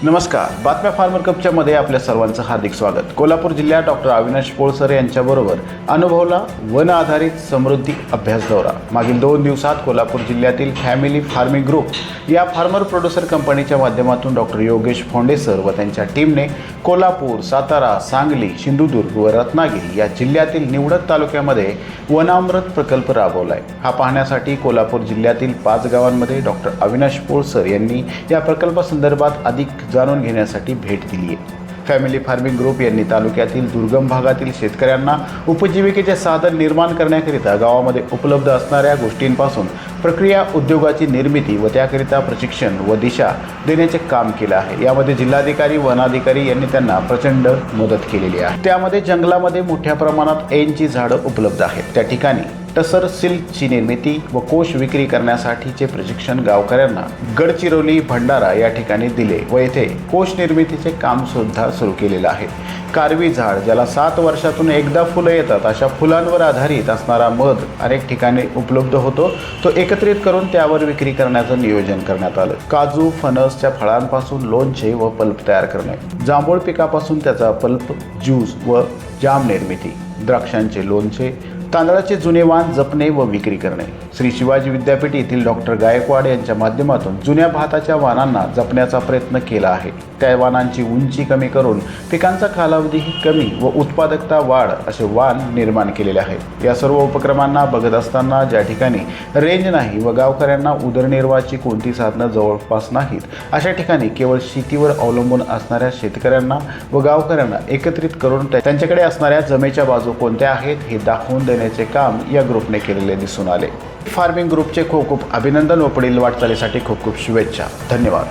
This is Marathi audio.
नमस्कार, बातम्या फार्मर कपच्या मध्ये आपल्या सर्वांचं हार्दिक स्वागत। कोल्हापूर जिल्ह्यात डॉक्टर अविनाश पोळसर यांच्याबरोबर अनुभवला वन आधारित समृद्धी अभ्यास दौरा। मागील 2 दिवसात कोल्हापूर जिल्ह्यातील फॅमिली फार्मिंग ग्रुप या फार्मर प्रोड्युसर कंपनीच्या माध्यमातून डॉक्टर योगेश फोंडेसर व त्यांच्या टीमने कोल्हापूर, सातारा, सांगली, सिंधुदुर्ग व रत्नागिरी या जिल्ह्यातील निवडक तालुक्यामध्ये वनामृत प्रकल्प राबवलाय। हा पाहण्यासाठी कोल्हापूर जिल्ह्यातील 5 गावांमध्ये डॉक्टर अविनाश पोळसर यांनी या प्रकल्पासंदर्भात अधिक जाणून घेण्यासाठी भेट दिली आहे। फॅमिली फार्मिंग ग्रुप यांनी तालुक्यातील दुर्गम भागातील शेतकऱ्यांना उपजीविकेचे साधन निर्माण करण्याकरिता गावामध्ये उपलब्ध असणाऱ्या गोष्टींपासून प्रक्रिया उद्योगाची निर्मिती व त्याकरिता प्रशिक्षण व दिशा देण्याचे काम केले आहे। यामध्ये जिल्हाधिकारी, वनाधिकारी यांनी त्यांना प्रचंड मदत केलेली आहे। त्यामध्ये जंगलामध्ये मोठ्या प्रमाणात ऐनची झाडं उपलब्ध आहेत। त्या ठिकाणी टसर सिल्कची निर्मिती व कोश विक्री करण्यासाठीचे प्रशिक्षण गावकऱ्यांना गडचिरोली, भंडारा या ठिकाणी दिले व येथे कोश निर्मितीचे काम सुद्धा सुरू केलेले आहे। कारवी झाड, ज्याला 7 वर्षातून एकदा फुलं येतात, अशा फुलांवर आधारित असणारा मध अनेक ठिकाणी उपलब्ध होतो, तो एकत्रित करून त्यावर विक्री करण्याचं नियोजन करण्यात आलं। काजू, फणसच्या फळांपासून लोणचे व पल्प तयार करणे, जांभूळ पिकापासून त्याचा पल्प, ज्यूस व जाम निर्मिती, द्राक्षांचे लोणचे, तांदळाचे जुने वाण जपणे व विक्री करणे। श्री शिवाजी विद्यापीठ येथील डॉक्टर गायकवाड यांच्या माध्यमातून जुन्या भाताच्या वाणांना जपण्याचा प्रयत्न केला आहे। त्या वाणांची उंची कमी करून पिकांचा कालावधीही कमी व उत्पादकता वाढ असे वाण निर्माण केलेले आहेत। या सर्व उपक्रमांना बघत असताना ज्या ठिकाणी रेंज नाही व गावकऱ्यांना उदरनिर्वाहाची कोणती साधनं जवळपास नाहीत, अशा ठिकाणी केवळ शेतीवर अवलंबून असणाऱ्या शेतकऱ्यांना व गावकऱ्यांना एकत्रित करून त्यांच्याकडे असणाऱ्या जमेच्या बाजू कोणत्या आहेत हे दाखवून देण्याचे काम या ग्रुपने केलेले दिसून आले। फार्मिंग ग्रुपचे खूप खूप अभिनंदन व पुढील वाटचालीसाठी खूप खूप शुभेच्छा। धन्यवाद।